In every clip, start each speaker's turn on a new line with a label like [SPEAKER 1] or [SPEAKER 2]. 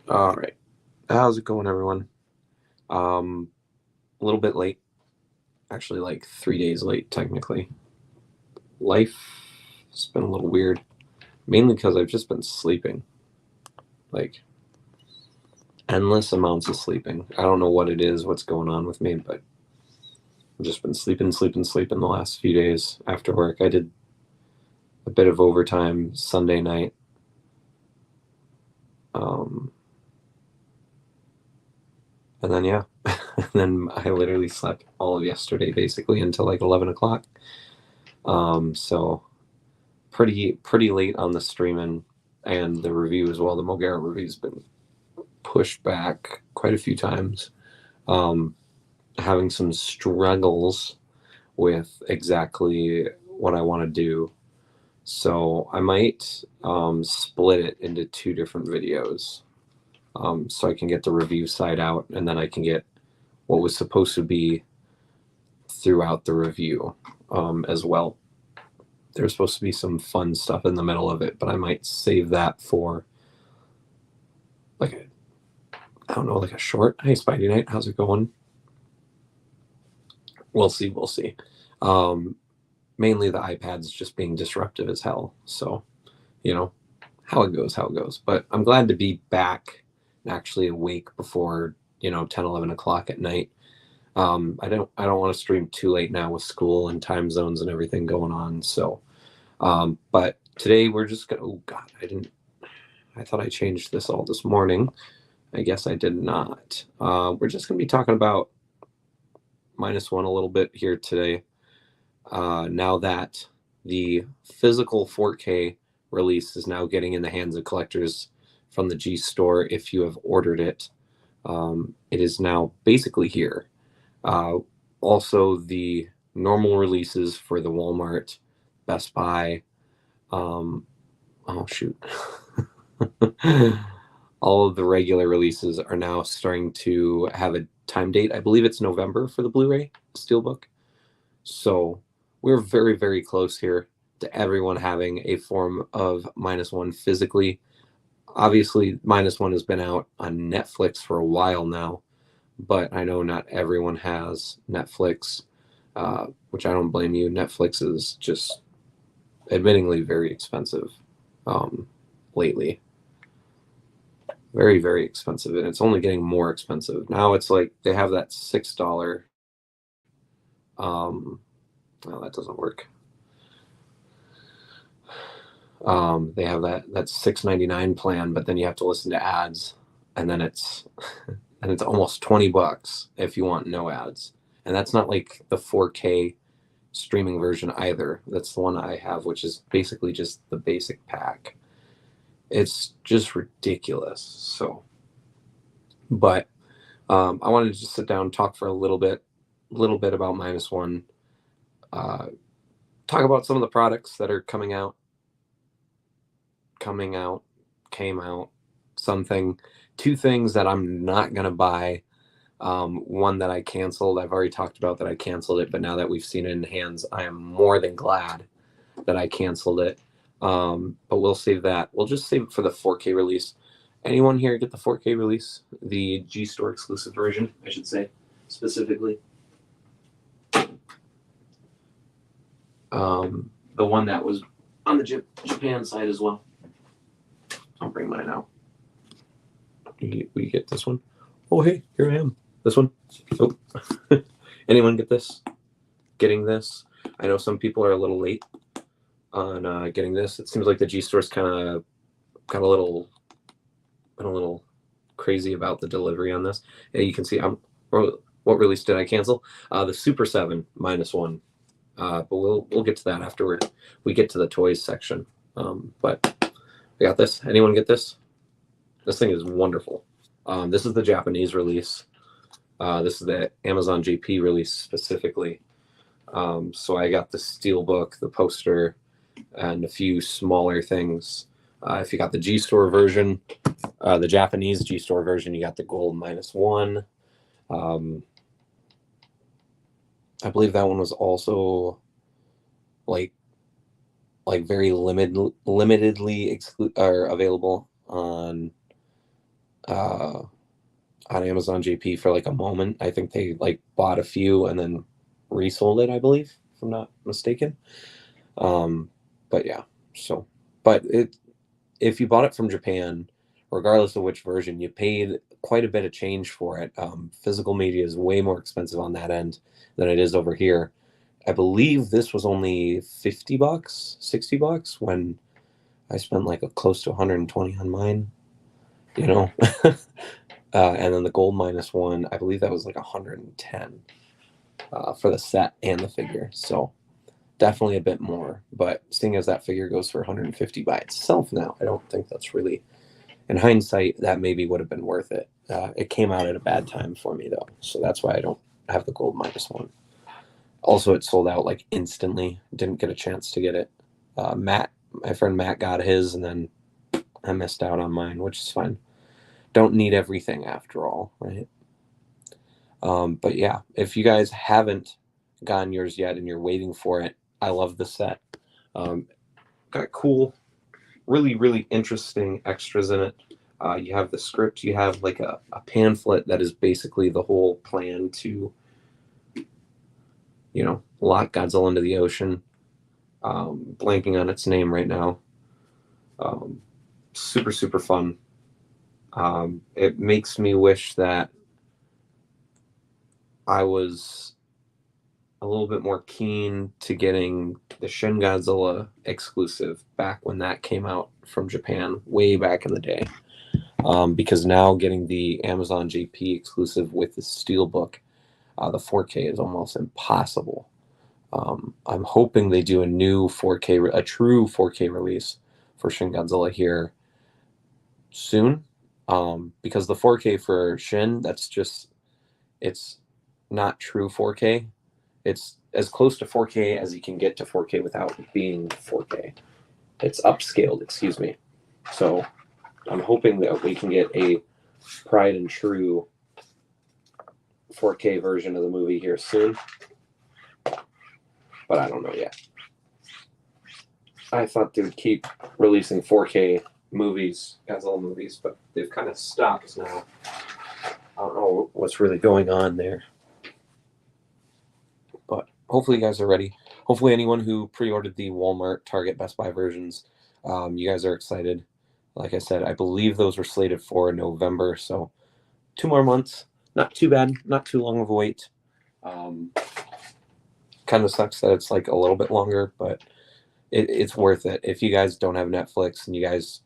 [SPEAKER 1] All right. How's it going, everyone? A little bit late. Actually, like 3 days late, technically. Life has been a little weird, mainly because I've just been sleeping. Like, endless amounts of sleeping. I don't know what it is, what's going on with me, but I've just been sleeping the last few days after work. I did a bit of overtime Sunday night. Um, and then, yeah. And then I literally slept all of yesterday, basically, until like 11 o'clock. So pretty late on the streaming and the review as well. The Mogera review's been pushed back quite a few times. Um, Having some struggles with exactly what I want to do. So I might split it into two different videos, so I can get the review side out and then I can get what was supposed to be throughout the review as well. There's supposed to be some fun stuff in the middle of it, but I might save that for like I don't know, like a short. Hey, Spidey Night, how's it going? We'll see. We'll see. Um, Mainly the iPad's just being disruptive as hell. So, you know, how it goes, how it goes. But I'm glad to be back and actually awake before, 10, 11 o'clock at night. I don't want to stream too late now with school and time zones and everything going on. So, but today we're just gonna, oh God, I thought I changed this all this morning. I guess I did not. We're just going to be talking about -1 a little bit here today. Now that the physical 4K release is now getting in the hands of collectors from the G Store, if you have ordered it, it is now basically here. Uh, Also, the normal releases for the Walmart, Best Buy, oh shoot. All of the regular releases are now starting to have a time date. I believe it's November for the Blu-ray Steelbook. So we're very, very close here to everyone having a form of -1 physically. Obviously, -1 has been out on Netflix for a while now, but I know not everyone has Netflix, which I don't blame you. Netflix is just admittingly very expensive lately. Very, very expensive, and it's only getting more expensive. Now it's like they have that $6. No, that doesn't work. They have that $6.99 plan, but then you have to listen to ads, and then it's and it's almost $20 if you want no ads. And that's not like the 4K streaming version either. That's the one I have, which is basically just the basic pack. It's just ridiculous. So, but I wanted to just sit down and talk for a little bit about -1. Uh, Talk about some of the products that are coming out, came out, something, two things that I'm not gonna buy. One that I canceled. I've already talked about that I canceled it, but now that we've seen it in hands, I am more than glad that I canceled it. But we'll save that. We'll just save it for the 4K release. Anyone here get the 4K release? The G Store exclusive version, I should say, specifically. The one that was on the Japan side as well. I'll bring mine out. We get this one. Oh, hey, here I am. This one. Oh. Anyone get this? Getting this? I know some people are a little late on getting this. It seems like the G Store's kind of got a little crazy about the delivery on this. And you can see what release did I cancel? The Super 7 -1. But we'll get to that after we get to the toys section. But we got this. Anyone get this? This thing is wonderful. This is the Japanese release. This is the Amazon JP release specifically. So I got the steelbook, the poster, and a few smaller things. If you got the G Store version, the Japanese G Store version, you got the gold -1. I believe that one was also like very limitedly available on uh, on Amazon JP for like a moment. I think they like bought a few and then resold it, I believe, if I'm not mistaken. Um, but yeah, so but it if you bought it from Japan, regardless of which version, you paid quite a bit of change for it. Physical media is way more expensive on that end than it is over here. I believe this was only $50, $60 when I spent like a close to 120 on mine, you know. And then the gold minus one, I believe that was like 110 for the set and the figure. So definitely a bit more. But seeing as that figure goes for 150 by itself now, I don't think that's really, in hindsight, that maybe would have been worth it. It came out at a bad time for me though, so that's why I don't have the gold minus one. Also, it sold out like instantly. Didn't get a chance to get it. Matt, my friend Matt, got his, and then I missed out on mine, which is fine. Don't need everything after all, right? But yeah, if you guys haven't gotten yours yet and you're waiting for it, I love the set. Got cool, really, really interesting extras in it. You have the script, you have like a pamphlet that is basically the whole plan to, lock Godzilla into the ocean. Blanking on its name right now. Um, super, super fun. It makes me wish that I was a little bit more keen to getting the Shin Godzilla exclusive back when that came out from Japan, way back in the day. Because now getting the Amazon JP exclusive with the Steelbook, the 4K is almost impossible. I'm hoping they do a true 4K release for Shin Godzilla here soon. Because the 4K for Shin, it's not true 4K. It's as close to 4K as you can get to 4K without being 4K. It's upscaled, excuse me. So I'm hoping that we can get a tried and true 4K version of the movie here soon. But I don't know yet. I thought they would keep releasing 4K movies, Godzilla movies, but they've kind of stopped now. I don't know what's really going on there. But hopefully you guys are ready. Hopefully anyone who pre-ordered the Walmart, Target, Best Buy versions, you guys are excited. Like I said, I believe those were slated for November, so 2 more months. Not too bad, not too long of a wait. Kind of sucks that it's like a little bit longer, but it's worth it. If you guys don't have Netflix and you guys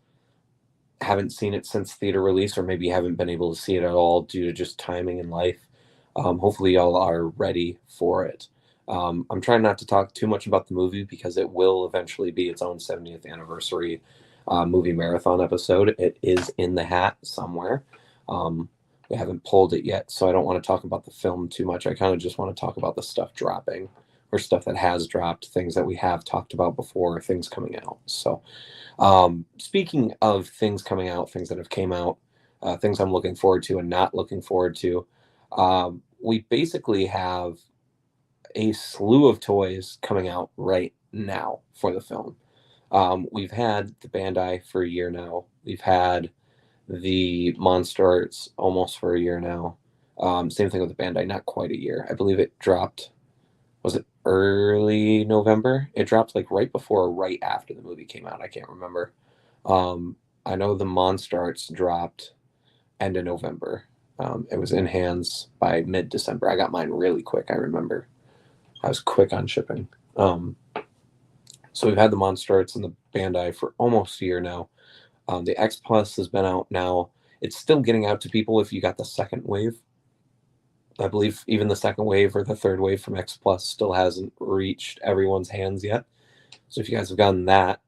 [SPEAKER 1] haven't seen it since theater release, or maybe haven't been able to see it at all due to just timing in life, hopefully y'all are ready for it. I'm trying not to talk too much about the movie because it will eventually be its own 70th anniversary movie marathon episode. It is in the hat somewhere. We haven't pulled it yet, so I don't want to talk about the film too much. I kind of just want to talk about the stuff dropping, or stuff that has dropped, things that we have talked about before, things coming out. So speaking of things coming out, things that have came out, things I'm looking forward to and not looking forward to, we basically have a slew of toys coming out right now for the film. We've had the Bandai for a year now. We've had the Monster Arts almost for a year now. Same thing with the Bandai, not quite a year. I believe it dropped, was it early November? It dropped like right before or right after the movie came out. I can't remember. I know the Monster Arts dropped end of November. It was in hands by mid-December. I got mine really quick, I remember. I was quick on shipping. So we've had the Monster Arts and the Bandai for almost a year now. The X Plus has been out now. It's still getting out to people if you got the second wave. I believe even the second wave or the third wave from X Plus still hasn't reached everyone's hands yet. So if you guys have gotten that,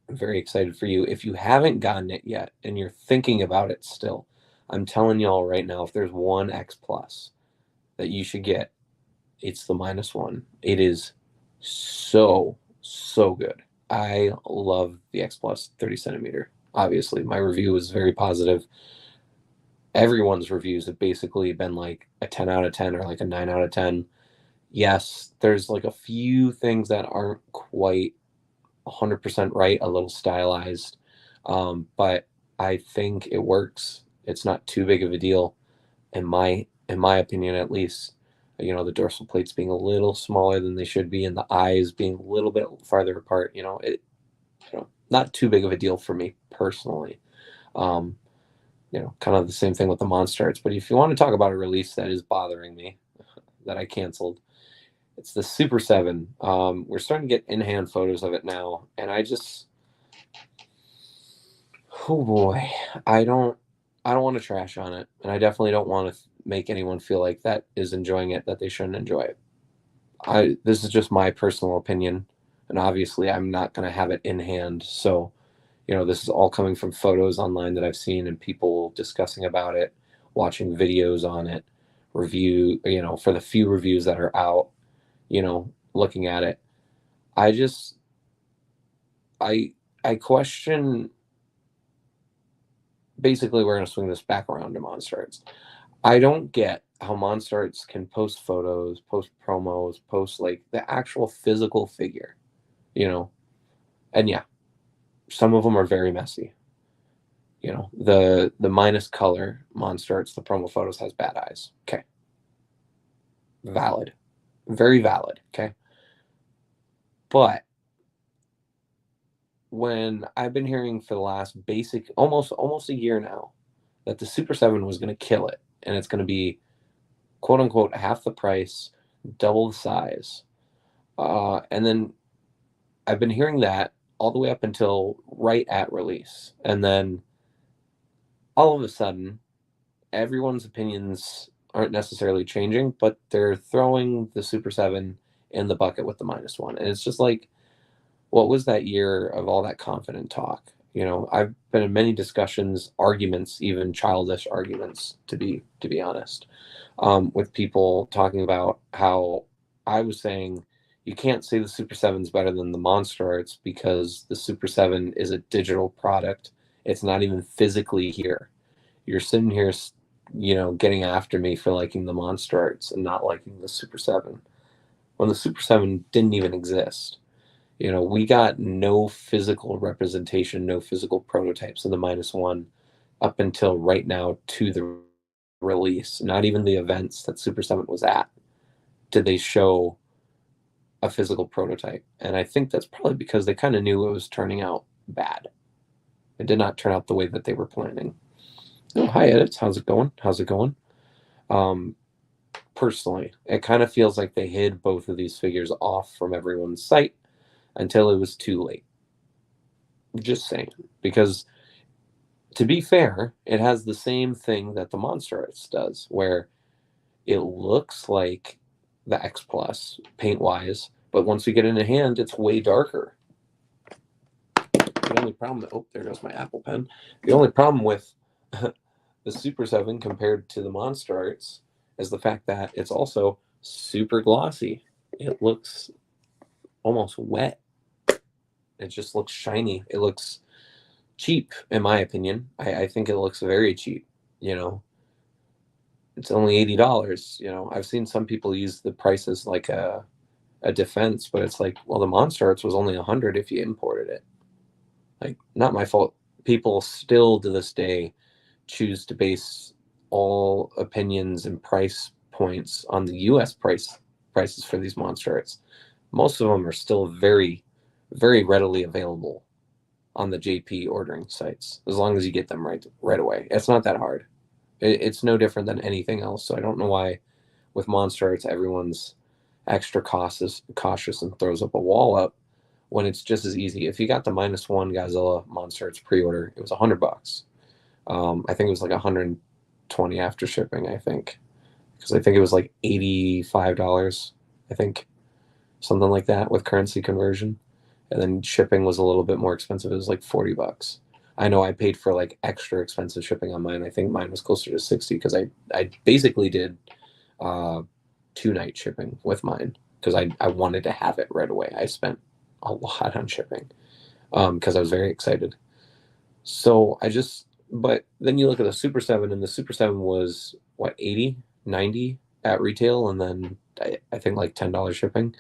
[SPEAKER 1] I'm very excited for you. If you haven't gotten it yet and you're thinking about it still, I'm telling y'all right now, if there's one X Plus that you should get, it's the -1. It is so, so good. I love the X Plus 30 centimeter. Obviously, my review was very positive. Everyone's reviews have basically been like a 10 out of 10 or like a 9 out of 10. Yes, there's like a few things that aren't quite 100% right, a little stylized. But I think it works. It's not too big of a deal, in my opinion, at least. You know, the dorsal plates being a little smaller than they should be, and the eyes being a little bit farther apart. Not too big of a deal for me personally. Um, kind of the same thing with the Monstars. But if you want to talk about a release that is bothering me, that I canceled, it's the Super 7. We're starting to get in-hand photos of it now, and oh boy, I don't, I don't want to trash on it, and I definitely don't want to make anyone feel like that is enjoying it, that they shouldn't enjoy it. This is just my personal opinion, and obviously I'm not going to have it in hand, so this is all coming from photos online that I've seen and people discussing about it, watching videos on it, for the few reviews that are out, looking at it. I just, I question, basically, we're going to swing this back around to Monstars. I don't get how Monstars can post photos, post promos, post like the actual physical figure, and yeah, some of them are very messy. The minus color Monstars, the promo photos has bad eyes. Okay. Valid. Very valid. Okay. But when I've been hearing for the last almost a year now that the Super 7 was going to kill it, and it's going to be quote unquote half the price, double the size. And then I've been hearing that all the way up until right at release. And then all of a sudden, everyone's opinions aren't necessarily changing, but they're throwing the Super 7 in the bucket with the -1. And it's just like, what was that year of all that confident talk? I've been in many discussions, arguments, even childish arguments, to be honest, with people talking about how I was saying you can't say the Super 7's better than the Monster Arts because the Super 7 is a digital product. It's not even physically here. You're sitting here, getting after me for liking the Monster Arts and not liking the Super 7 when the Super 7 didn't even exist. We got no physical representation, no physical prototypes of the -1 up until right now to the release. Not even the events that Super 7 was at did they show a physical prototype. And I think that's probably because they kind of knew it was turning out bad. It did not turn out the way that they were planning. Oh, hi, Edits. How's it going? Personally, it kind of feels like they hid both of these figures off from everyone's sight until it was too late. Just saying. Because to be fair, it has the same thing that the Monster Arts does, where it looks like the X Plus paint-wise, but once we get it in hand, it's way darker. The only problem, there goes my Apple Pen. The only problem with the Super 7 compared to the Monster Arts is the fact that it's also super glossy. It looks almost wet. It just looks shiny. It looks cheap, in my opinion. I think it looks very cheap. It's only $80. I've seen some people use the price as like a defense, but it's like, well, the Monster Arts was only $100 if you imported it. Like, not my fault. People still to this day choose to base all opinions and price points on the U.S. prices for these Monster Arts. Most of them are still very, very readily available on the JP ordering sites, as long as you get them right away. It's not that hard. It's no different than anything else. So I don't know why with Monster Arts everyone's extra cautious and throws up a wall up when it's just as easy. If you got the -1 Godzilla Monster Arts pre-order, it was $100. I think it was like 120 after shipping, I think. Because I think it was like $85, I think. Something like that with currency conversion. And then shipping was a little bit more expensive. It was like $40. I know I paid for like extra expensive shipping on mine. I think mine was closer to 60 because I basically did 2-night shipping with mine because I wanted to have it right away. I spent a lot on shipping because I was very excited. So but then you look at the Super 7, and the Super 7 was what, 80, 90 at retail, and then I think like $10 shipping.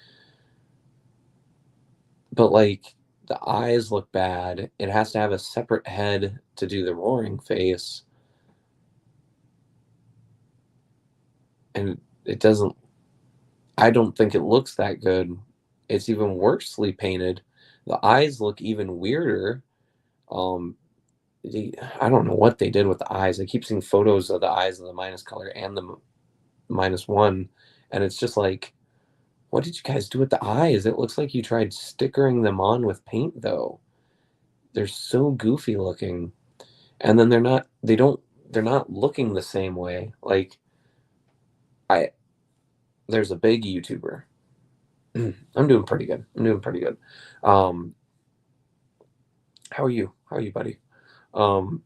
[SPEAKER 1] But like The eyes look bad. It has to have a separate head to do the roaring face. And it doesn't, I don't think it looks that good. It's even worsely painted. The eyes look even weirder. Um, I don't know what they did with the eyes. I keep seeing photos of the eyes of the minus color and the -1, and it's just like, what did you guys do with the eyes? It looks like you tried stickering them on with paint, though. They're so goofy looking, and then they're not looking the same way. Like, I there's a big YouTuber. I'm doing pretty good. I'm doing pretty good. Um, how are you? How are you, buddy? I'm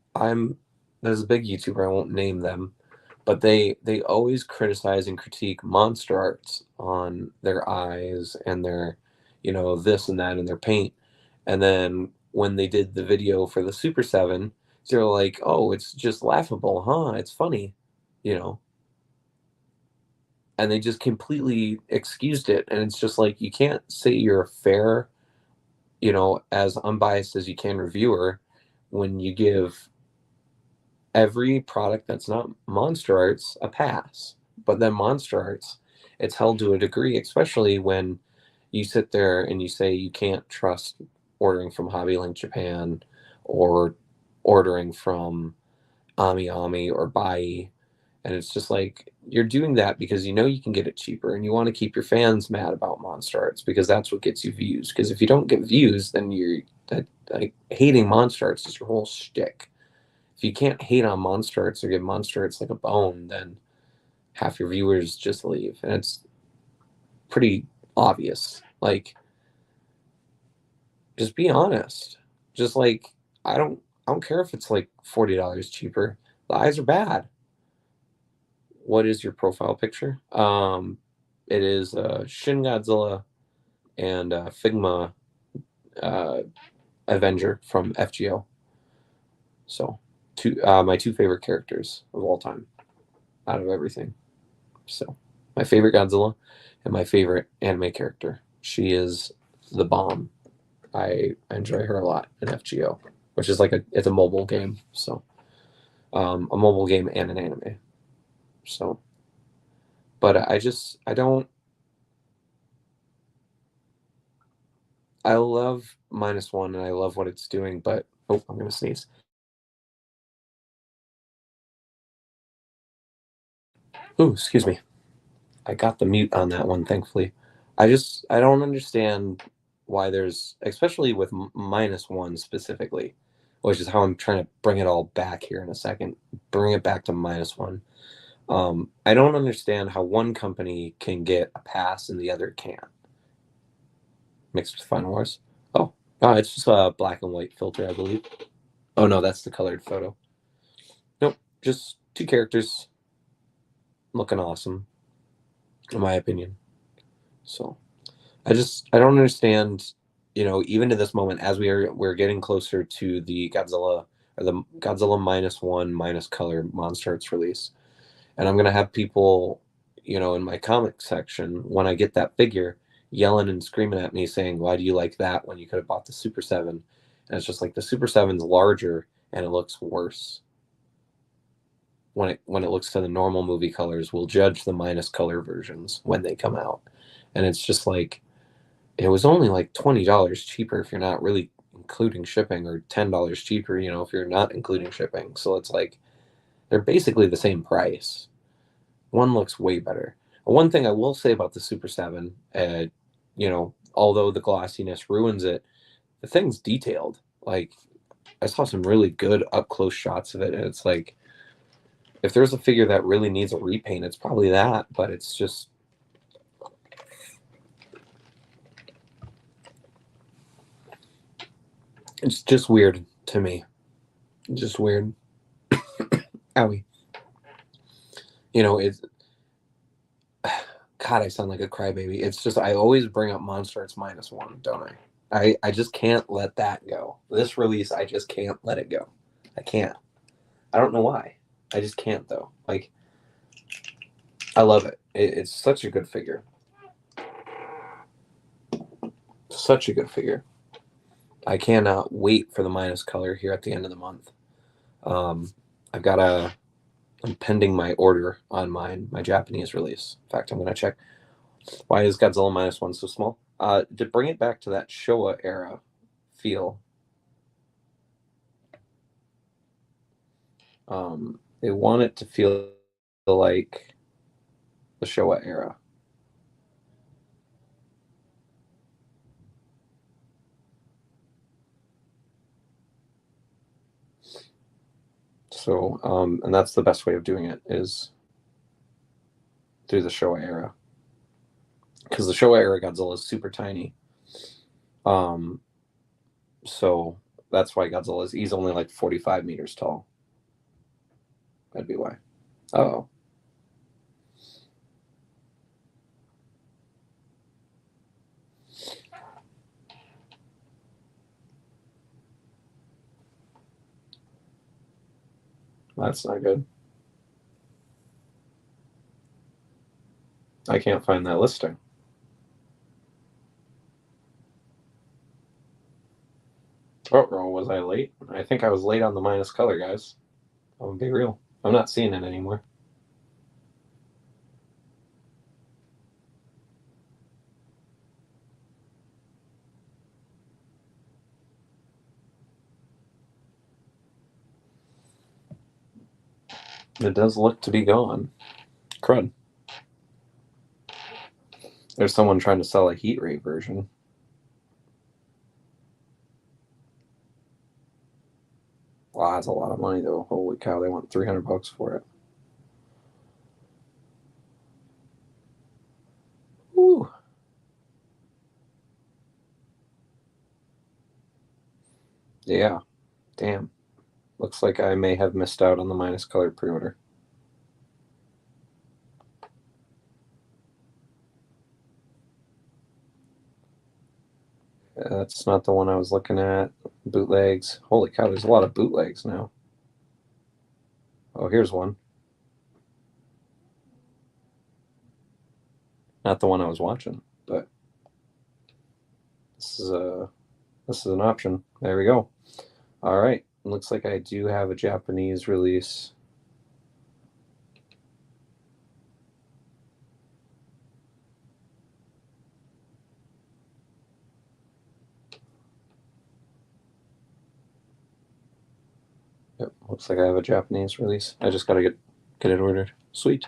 [SPEAKER 1] There's a big YouTuber, I won't name them, but they always criticize and critique monster arts on their eyes and their, this and that in their paint. And then when they did the video for the Super 7, they're like, "Oh, it's just laughable, huh? It's funny," you know. And they just completely excused it, and it's just like, you can't say you're a fair, as unbiased as you can reviewer when you give every product that's not Monster Arts a pass. But then Monster Arts, it's held to a degree, especially when you sit there and you say you can't trust ordering from Hobby Link Japan or ordering from Ami Ami or Bai. And it's just like, you're doing that because you know you can get it cheaper and you want to keep your fans mad about Monster Arts because that's what gets you views. Because if you don't get views, then like hating Monster Arts is your whole shtick. If you can't hate on Monster Arts or give Monster Arts like a bone, then half your viewers just leave. And it's pretty obvious. Like, just be honest. Just like, I don't care if it's like $40 cheaper. The eyes are bad. What is your profile picture? It is Shin Godzilla and Figma uh, Avenger from FGO. So, my two favorite characters of all time out of everything. So, my favorite Godzilla and my favorite anime character. She is the bomb. I enjoy her a lot in FGO, which is like it's a mobile game. So, a mobile game and an anime. So, but I don't. I love -1 and I love what it's doing, but oh, I'm gonna sneeze. Ooh, excuse me. I got the mute on that one, thankfully. I don't understand why there's, especially with -1 specifically, which is how I'm trying to bring it all back here in a second. Bring it back to -1. I don't understand how one company can get a pass and the other can't. Mixed with Final Wars. Oh, it's just a black and white filter, I believe. Oh no, that's the colored photo. Nope, just two characters looking awesome, in my opinion. So I don't understand, even to this moment, as we're getting closer to the Godzilla or the Godzilla -1 minus color Monster Arts release, and I'm gonna have people, in my comic section when I get that figure, yelling and screaming at me saying, "Why do you like that when you could have bought the Super 7?" And it's just like, the Super 7's larger and it looks worse. When it looks to the normal movie colors, we'll judge the minus color versions when they come out. And it's just like, it was only like $20 cheaper if you're not really including shipping, or $10 cheaper, if you're not including shipping. So it's like, they're basically the same price. One looks way better. One thing I will say about the Super 7, although the glossiness ruins it, the thing's detailed. Like, I saw some really good up close shots of it, and it's like, if there's a figure that really needs a repaint, it's probably that. But it's just weird to me. Just weird. Owie. It's, God, I sound like a crybaby. It's just, I always bring up Monster Arts -1, don't I? I just can't let that go. This release, I just can't let it go. I can't. I don't know why. I just can't, though. Like, I love it. It's such a good figure. Such a good figure. I cannot wait for the minus color here at the end of the month. I've got I'm pending my order on my Japanese release. In fact, I'm going to check. Why is Godzilla -1 so small? To bring it back to that Showa era feel. They want it to feel like the Showa era. So, and that's the best way of doing it is through the Showa era. Because the Showa era Godzilla is super tiny. So that's why Godzilla he's only like 45 meters tall. That'd be why. Oh. That's not good. I can't find that listing. Oh, was I late? I think I was late on the minus color, guys. I'm gonna be real. I'm not seeing it anymore. It does look to be gone. Crud. There's someone trying to sell a heat rate version. Wow, that's a lot of money though. Holy cow, they want $300 for it. Ooh. Yeah. Damn. Looks like I may have missed out on the minus color pre-order. That's not the one I was looking at. Bootlegs. Holy cow, there's a lot of bootlegs now. Oh, here's one. Not the one I was watching, but this is an option. There we go. All right. Looks like I do have a Japanese release. Yep, looks like I have a Japanese release. I just gotta get it ordered. Sweet.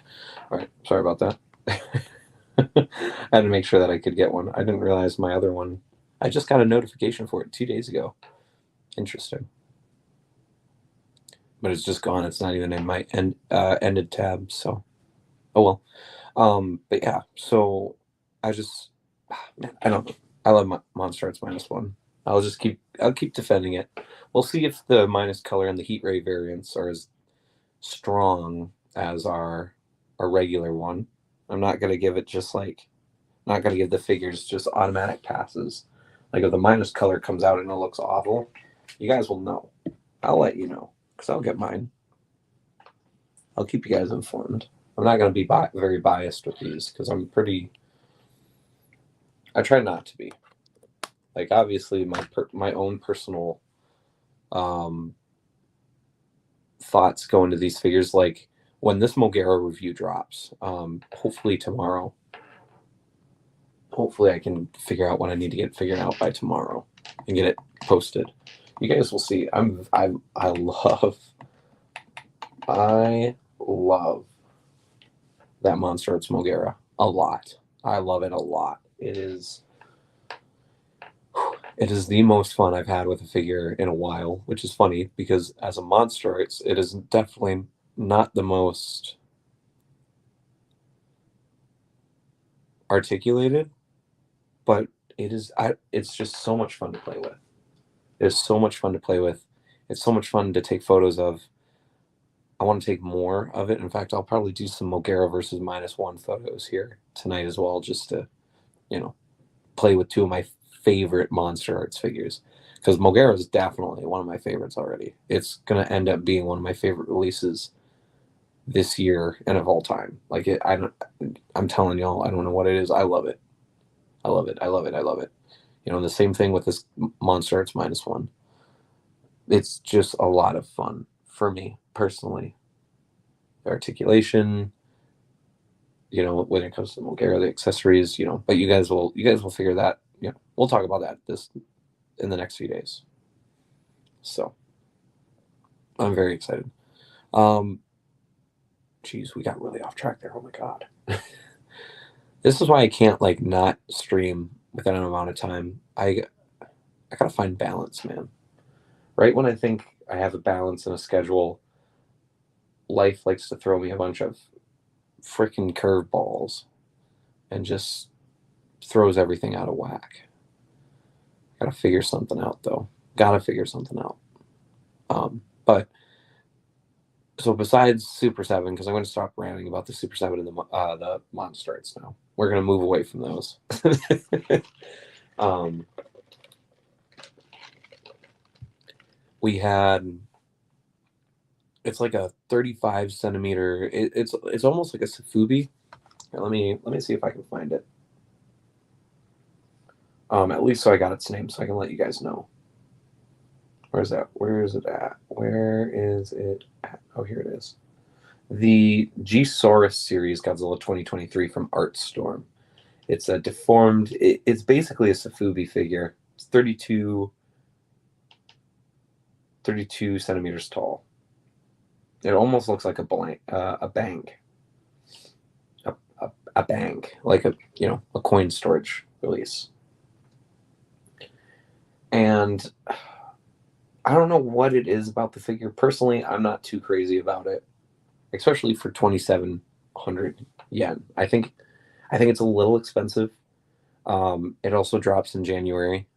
[SPEAKER 1] All right, sorry about that. I had to make sure that I could get one. I didn't realize my other one. I just got a notification for it 2 days ago. Interesting. But it's just gone. It's not even in my ended tab. So, oh well. But yeah. So I just, man, I don't know. I love Monster Arts -1. I'll keep defending it. We'll see if the minus color and the heat ray variants are as strong as our regular one. I'm not gonna give it just like not gonna give the figures just automatic passes. Like if the minus color comes out and it looks awful, you guys will know. I'll let you know because I'll get mine. I'll keep you guys informed. I'm not gonna be very biased with these because I try not to be. Like obviously my own personal thoughts go into these figures. Like when this Mogera review drops, hopefully tomorrow. Hopefully I can figure out what I need to get figured out by tomorrow and get it posted. You guys will see. I love that Monster Arts Mogera a lot. I love it a lot. It is the most fun I've had with a figure in a while, which is funny because as a Monster Arts, it is definitely not the most articulated, but it's just so much fun to play with. It's so much fun to play with. It's so much fun to take photos of. I want to take more of it. In fact, I'll probably do some Mogera versus -1 photos here tonight as well, just to, play with two of my favorite Monster Arts figures. Because Mogera is definitely one of my favorites already. It's going to end up being one of my favorite releases this year and of all time. Like I'm telling y'all, I don't know what it is. I love it. I love it. I love it. I love it. You know, and the same thing with this Monster Arts -1. It's just a lot of fun for me personally. The articulation, you know, when it comes to Mulgara, the accessories, you know, but you guys will figure that, you know, we'll talk about that this in the next few days. So I'm very excited. Geez, we got really off track there. Oh my god. This is why I can't like not stream within an amount of time. I gotta find balance, man. Right when I think I have a balance and a schedule, life likes to throw me a bunch of freaking curveballs and just throws everything out of whack. Gotta figure something out though. Gotta figure something out. But so besides Super 7, because I'm going to stop ranting about the Super 7 and the Monster Arts now. We're going to move away from those. We had, it's like a 35 centimeter. It's almost like a Safubi. Here, let me see if I can find it. At least so I got its name, so I can let you guys know. Where's that? Where is it at? Where is it at? Oh, here it is. The G-Saurus series Godzilla 2023 from Artstorm. It's a deformed. It's basically a Safubi figure. It's 32 centimeters tall. It almost looks like a bank, a bank, like a coin storage release. And I don't know what it is about the figure. Personally, I'm not too crazy about it, especially for 2,700 yen. I think it's a little expensive. It also drops in January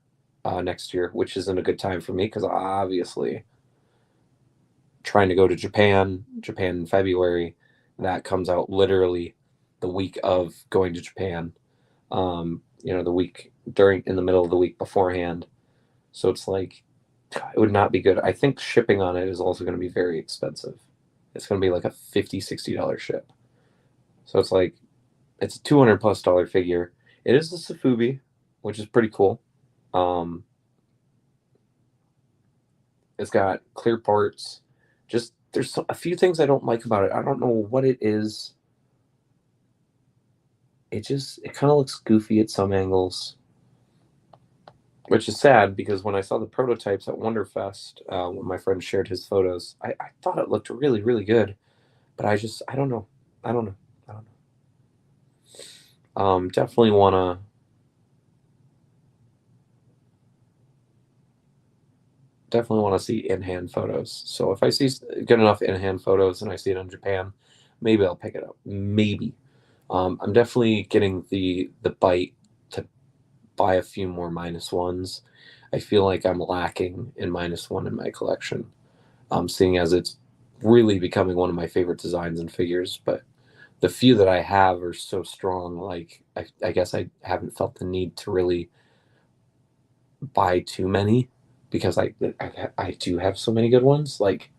[SPEAKER 1] next year, which isn't a good time for me because obviously trying to go to Japan in February, that comes out literally the week of going to Japan. The week in the middle of the week beforehand. So it's like, it would not be good. I think shipping on it is also going to be very expensive. It's going to be like a $50-$60 ship. So it's like, it's a $200+ figure. It is a Safubi, which is pretty cool. It's got clear parts. Just there's a few things I don't like about it. I don't know what it is. It kind of looks goofy at some angles, which is sad because when I saw the prototypes at Wonderfest, when my friend shared his photos, I thought it looked really, really good, but I don't know. Definitely want to see in-hand photos. So if I see good enough in-hand photos and I see it in Japan, maybe I'll pick it up. Maybe. I'm definitely getting the bite to buy a few more -1s. I feel like I'm lacking in -1 in my collection, seeing as it's really becoming one of my favorite designs and figures. But the few that I have are so strong, like I guess I haven't felt the need to really buy too many because I do have so many good ones. Like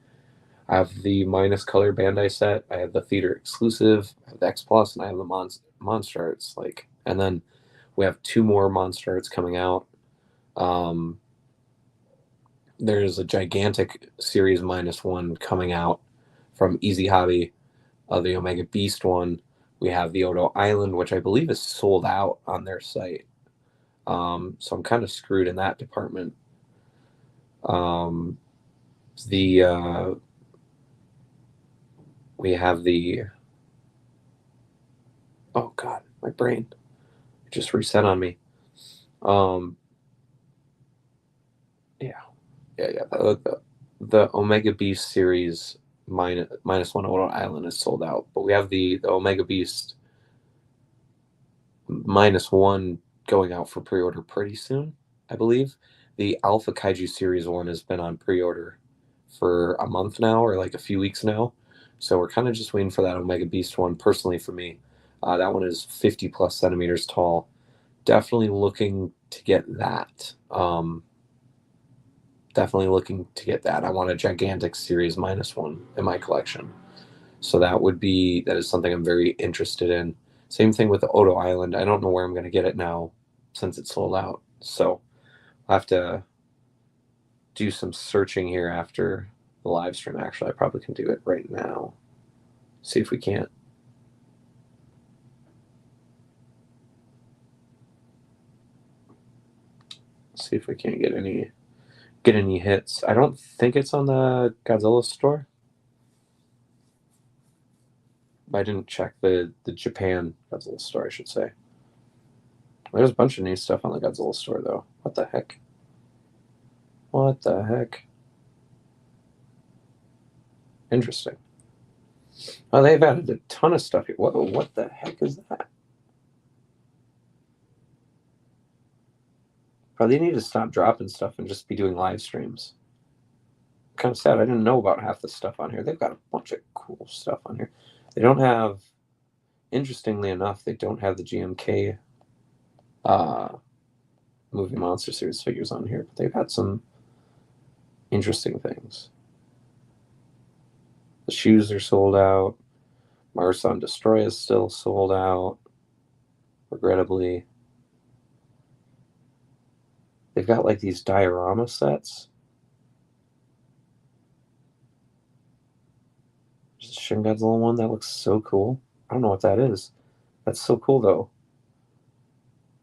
[SPEAKER 1] I have the Minus Color Bandai set, I have the theater exclusive, I have the X Plus, and I have the Monster Arts. Like, and then we have 2 more Monster Arts coming out. There's a gigantic series -1 coming out from Easy Hobby, the Omega Beast one. We have the Odo Island, which I believe is sold out on their site. So I'm kind of screwed in that department. We have the, oh god, my brain just reset on me. The Omega Beast series -1 Odo Island is sold out, but we have the Omega Beast -1 going out for pre-order pretty soon, I believe. The Alpha Kaiju Series 1 has been on pre-order for a month now, or like a few weeks now. So we're kind of just waiting for that Omega Beast one. Personally, for me, that one is 50+ centimeters tall. Definitely looking to get that. Definitely looking to get that. I want a gigantic series -1 in my collection. So that is something I'm very interested in. Same thing with the Odo Island. I don't know where I'm going to get it now since it's sold out. So I'll have to do some searching here after the live stream. Actually, I probably can do it right now. See if we can't. See if we can't get any hits. I don't think it's on the Godzilla store. I didn't check the Japan Godzilla store, I should say. There's a bunch of new stuff on the Godzilla store, though. What the heck? What the heck? Interesting. Oh, they've added a ton of stuff here. What the heck is that? Probably need to stop dropping stuff and just be doing live streams. Kind of sad. I didn't know about half the stuff on here. They've got a bunch of cool stuff on here. They don't have, interestingly enough, they don't have the GMK movie monster series figures on here, but they've had some interesting things. The shoes are sold out. Mars on Destroy is still sold out, regrettably. They've got like these diorama sets. There's a Shin Godzilla one that looks so cool. I don't know what that is. That's so cool though.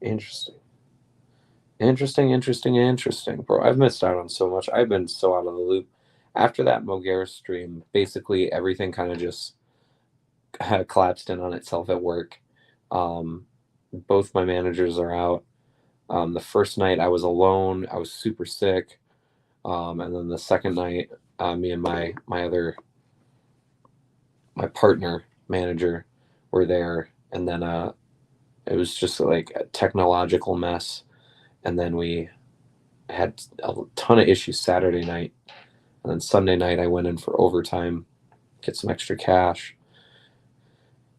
[SPEAKER 1] Interesting. Interesting. Bro, I've missed out on so much. I've been so out of the loop. After that Mogera stream, basically everything kind of just collapsed in on itself at work. Both my managers are out. The first night I was alone. I was super sick. And then the second night, me and my partner manager were there. And then it was just like a technological mess. And then we had a ton of issues Saturday night. And then Sunday night I went in for overtime, get some extra cash.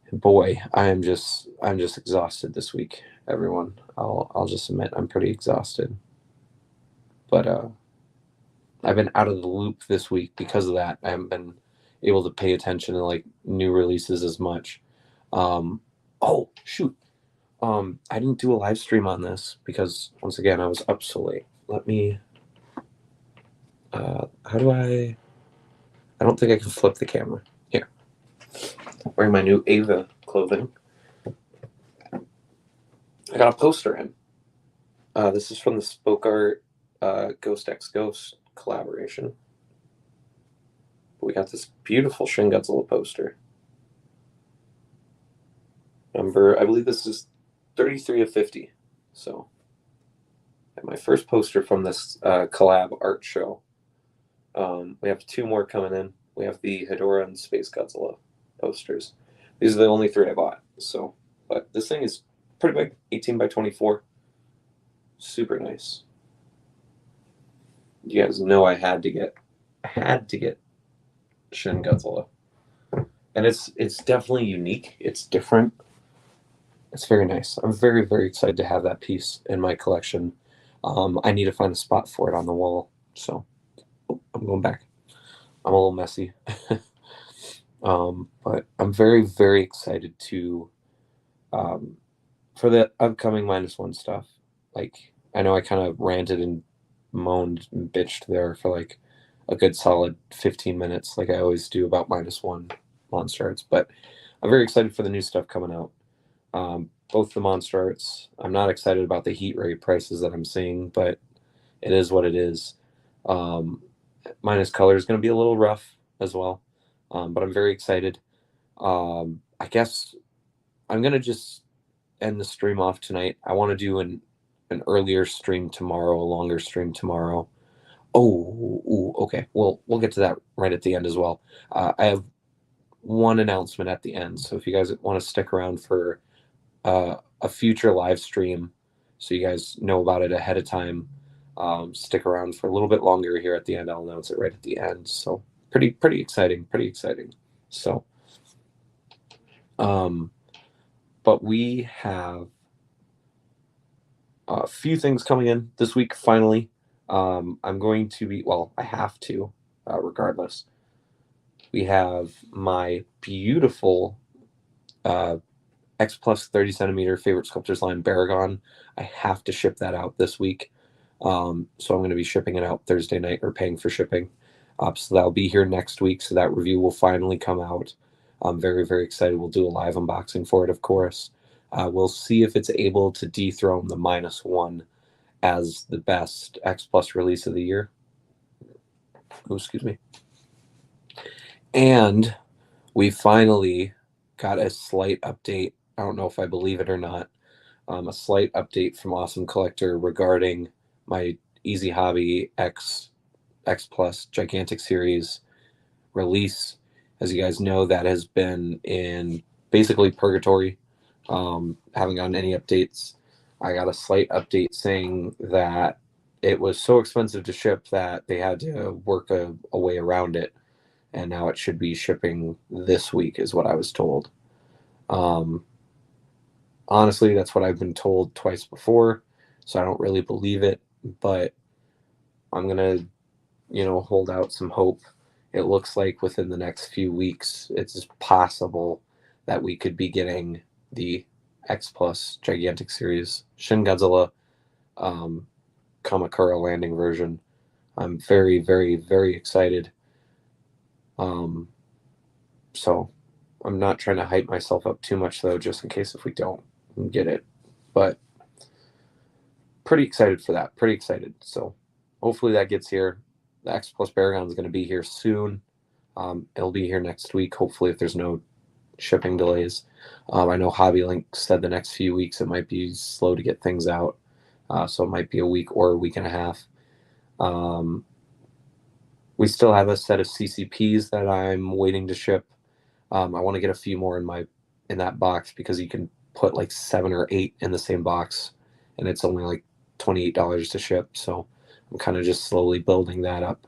[SPEAKER 1] And boy, I'm just exhausted this week, everyone. I'll just admit I'm pretty exhausted. But I've been out of the loop this week because of that. I haven't been able to pay attention to like new releases as much. Oh shoot. I didn't do a live stream on this because once again I was up so late. Let me how do I don't think I can flip the camera. Here. Wearing my new Ava clothing. I got a poster in. This is from the Spoke Art Ghost X Ghost collaboration. We got this beautiful Shin Godzilla poster. I believe this is 33 of 50. So, and my first poster from this collab art show. We have 2 more coming in. We have the Hedorah and Space Godzilla posters. These are the only 3 I bought. So, but this thing is pretty big, 18 by 24. Super nice. You guys know I had to get Shin Godzilla. And it's definitely unique. It's different. It's very nice. I'm very, very excited to have that piece in my collection. I need to find a spot for it on the wall. So I'm going back. I'm a little messy. But I'm very, very excited to for the upcoming -1 stuff. Like, I know I kind of ranted and moaned and bitched there for like a good solid 15 minutes, like I always do about -1 monster arts. But I'm very excited for the new stuff coming out. Both the monster arts. I'm not excited about the heat rate prices that I'm seeing, but it is what it is. Minus color is going to be a little rough as well, but I'm very excited. I guess I'm going to just end the stream off tonight. I want to do an earlier stream tomorrow, a longer stream tomorrow. Oh, okay. We'll get to that right at the end as well. I have one announcement at the end, so if you guys want to stick around for a future live stream, so you guys know about it ahead of time, stick around for a little bit longer here at the end. I'll announce it right at the end. So pretty exciting. So, but we have a few things coming in this week. Finally, I'm going to be, well, I have to, regardless. We have my beautiful X Plus 30 centimeter favorite sculptors line Baragon. I have to ship that out this week. So I'm going to be shipping it out Thursday night, or paying for shipping. So that'll be here next week. So that review will finally come out. I'm very, very excited. We'll do a live unboxing for it, of course. We'll see if it's able to dethrone the -1 as the best X Plus release of the year. Oh, excuse me. And we finally got a slight update. I don't know if I believe it or not. A slight update from Awesome Collector regarding my Easy Hobby X Plus Gigantic Series release. As you guys know, that has been in basically purgatory. Haven't gotten any updates. I got a slight update saying that it was so expensive to ship that they had to work a way around it, and now it should be shipping this week, is what I was told. Honestly, that's what I've been told twice before, so I don't really believe it, but I'm gonna, hold out some hope. It looks like within the next few weeks, it's possible that we could be getting the X Plus Gigantic Series Shin Godzilla Kamakura landing version. I'm very, very, very excited. So I'm not trying to hype myself up too much, though, just in case if we don't get it. But pretty excited for that. Pretty excited. So hopefully that gets here. The X Plus Baragon is going to be here soon. It'll be here next week, hopefully, if there's no shipping delays. I know Hobby Link said the next few weeks it might be slow to get things out. So it might be a week or a week and a half. We still have a set of CCPs that I'm waiting to ship. I want to get a few more in that box, because you can put like 7 or 8 in the same box, and it's only like $28 to ship. So I'm kind of just slowly building that up.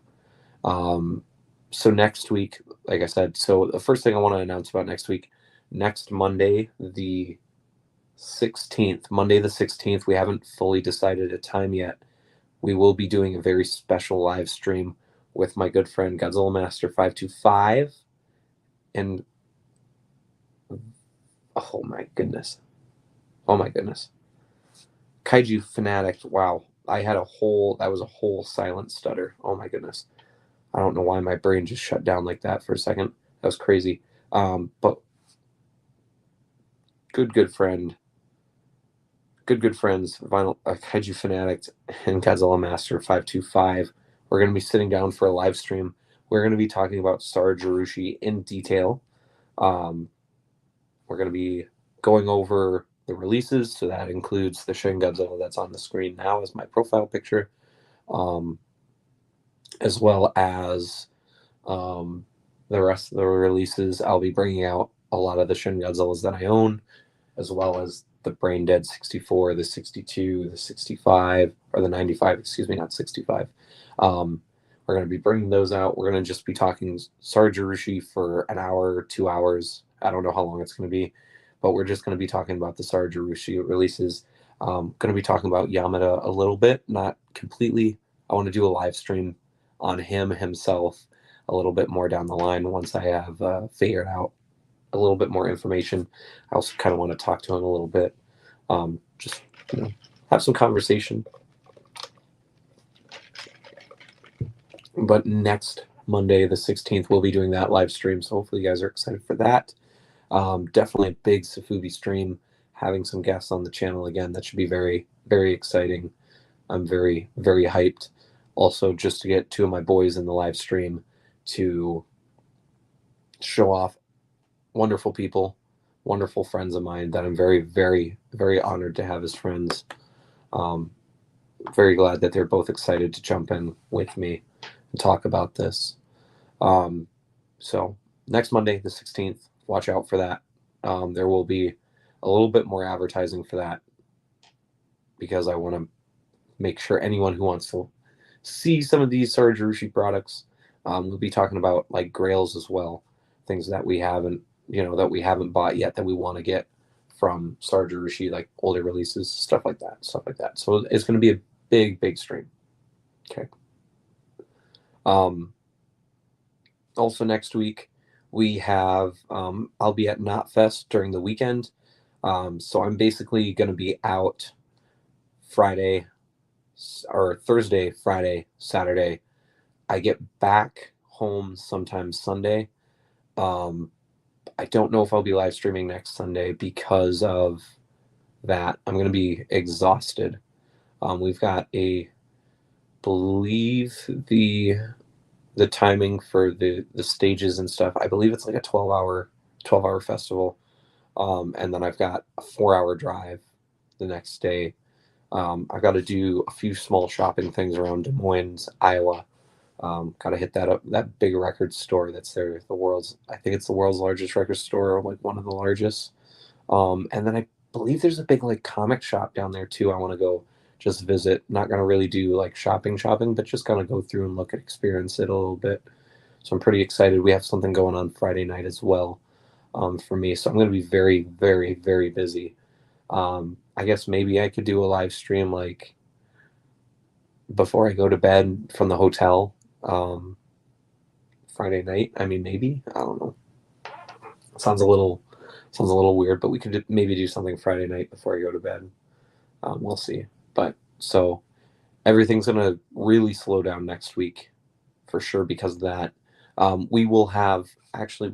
[SPEAKER 1] So next week, like I said, so the first thing I want to announce about next week, next Monday, the 16th, we haven't fully decided a time yet. We will be doing a very special live stream with my good friend Godzilla Master 525, and oh my goodness, Kaiju Fanatic. Wow, that was a whole silent stutter. Oh my goodness, I don't know why my brain just shut down like that for a second. That was crazy. But good friends, Vinyl Kaiju Fanatic and Godzilla Master 525. We're going to be sitting down for a live stream. We're going to be talking about Star Jirushi in detail. We're going to be going over the releases, so that includes the Shin Godzilla that's on the screen now as my profile picture, as well as the rest of the releases. I'll be bringing out a lot of the Shin Godzillas that I own, as well as the Brain Dead 64, the 62, the 65, or the 95, excuse me, not 65. We're going to be bringing those out. We're going to just be talking Sarjirushi for an hour, 2 hours. I don't know how long it's going to be, but we're just going to be talking about the Sarjirushi releases. Going to be talking about Yamada a little bit, not completely. I want to do a live stream on himself a little bit more down the line once I have figured out a little bit more information. I also kind of want to talk to him a little bit, just have some conversation. But next Monday, the 16th, we'll be doing that live stream, so hopefully you guys are excited for that. Definitely a big Safubi stream, having some guests on the channel again. That should be very, very exciting. I'm very, very hyped. Also, just to get 2 of my boys in the live stream to show off wonderful people, wonderful friends of mine that I'm very, very, very honored to have as friends. Very glad that they're both excited to jump in with me and talk about this. So next Monday, the 16th, watch out for that. There will be a little bit more advertising for that, because I want to make sure anyone who wants to see some of these Sarjirushi products, we'll be talking about like grails as well, things that we haven't bought yet that we want to get from Sarjirushi, like older releases, stuff like that. So it's going to be a big stream. Okay. Also next week we have I'll be at Knotfest during the weekend. So I'm basically going to be out Friday or Thursday, Friday, Saturday. I get back home sometime Sunday. Um, I don't know if I'll be live streaming next Sunday because of that. I'm going to be exhausted. We've got believe the timing for the stages and stuff. I believe it's like a 12-hour festival. And then I've got a 4-hour drive the next day. I've got to do a few small shopping things around Des Moines, Iowa. Got to hit that big record store that's there. I think it's the world's largest record store, or like one of the largest. And then I believe there's a big like comic shop down there too. I want to go just visit. Not gonna really do like shopping, but just kind of go through and look at experience it a little bit. So I'm pretty excited. We have something going on Friday night as well, for me. So I'm going to be very, very, very busy. I guess maybe I could do a live stream like before I go to bed from the hotel, Friday night. I mean, maybe, I don't know. Sounds a little weird, but we could maybe do something Friday night before I go to bed. We'll see. But so everything's going to really slow down next week for sure because of that. We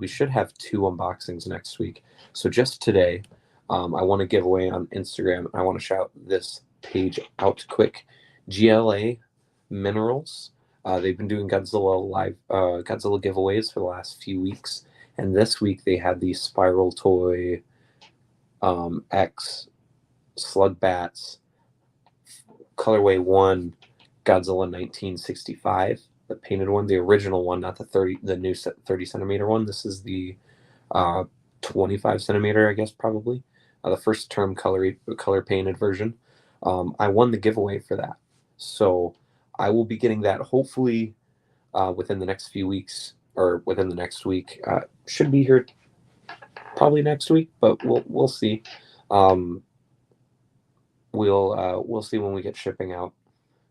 [SPEAKER 1] should have 2 unboxings next week. So just today, I want to give away on Instagram. I want to shout this page out quick. GLA Minerals. They've been doing Godzilla giveaways for the last few weeks, and this week they had the Spiral Toy X Slug Bats colorway 1 Godzilla 1965, the painted one, the original one, not the new 30 centimeter one. This is the 25 centimeter, I guess, probably the first term color painted version. I won the giveaway for that, so I will be getting that hopefully within the next few weeks, or within the next week. Should be here probably next week, but we'll see. We'll see when we get shipping out.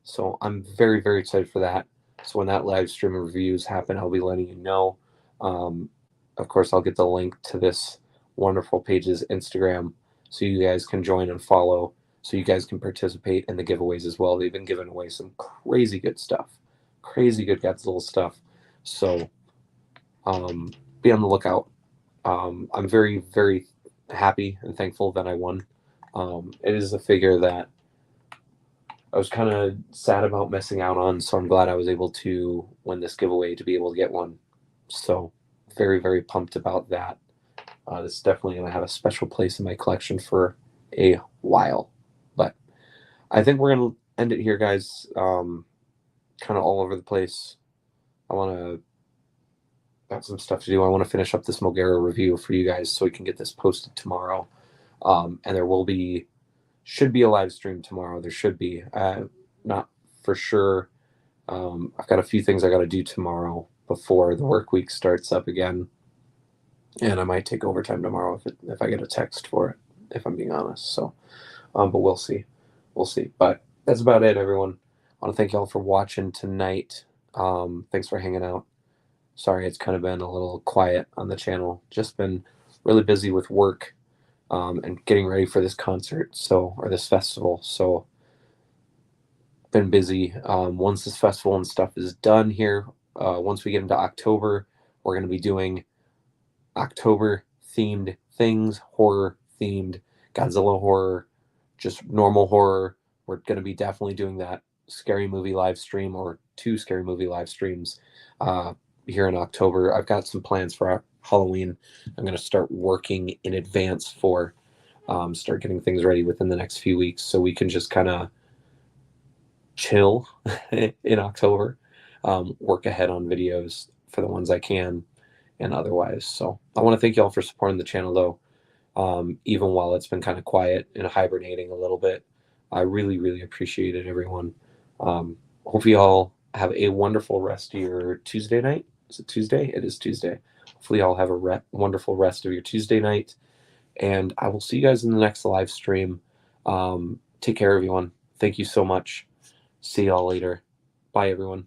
[SPEAKER 1] So I'm very, very excited for that. So when that live stream reviews happen, I'll be letting you know. Of course, I'll get the link to this wonderful page's Instagram so you guys can join and follow, so you guys can participate in the giveaways as well. They've been giving away some crazy good stuff, crazy good Godzilla stuff. So be on the lookout. I'm very, very happy and thankful that I won. It is a figure that I was kind of sad about missing out on, so I'm glad I was able to win this giveaway to be able to get one. So very, very pumped about that. This is definitely going to have a special place in my collection for a while. But I think we're going to end it here, guys. Kind of all over the place. Got some stuff to do. I want to finish up this Mogera review for you guys so we can get this posted tomorrow. And there should be a live stream tomorrow. There should be. Not for sure. I've got a few things I got to do tomorrow before the work week starts up again. And I might take overtime tomorrow if I get a text for it, if I'm being honest. So, but we'll see. We'll see. But that's about it, everyone. I want to thank y'all for watching tonight. Thanks for hanging out. Sorry, it's kind of been a little quiet on the channel. Just been really busy with work and getting ready for this concert, or this festival. So, been busy. Once this festival and stuff is done here, once we get into October, we're going to be doing October themed things, horror themed, Godzilla horror, just normal horror. We're going to be definitely doing that scary movie live stream, or 2 scary movie live streams here in October. I've got some plans for Halloween. I'm going to start working in advance for start getting things ready within the next few weeks so we can just kind of chill in October, work ahead on videos for the ones I can and otherwise. So I want to thank y'all for supporting the channel, though, even while it's been kind of quiet and hibernating a little bit. I really, really appreciate it, everyone. Hope you all have a wonderful rest of your Tuesday night. Is it Tuesday? It is Tuesday. Hopefully y'all have a wonderful rest of your Tuesday night, and I will see you guys in the next live stream. Take care, everyone. Thank you so much. See y'all later. Bye, everyone.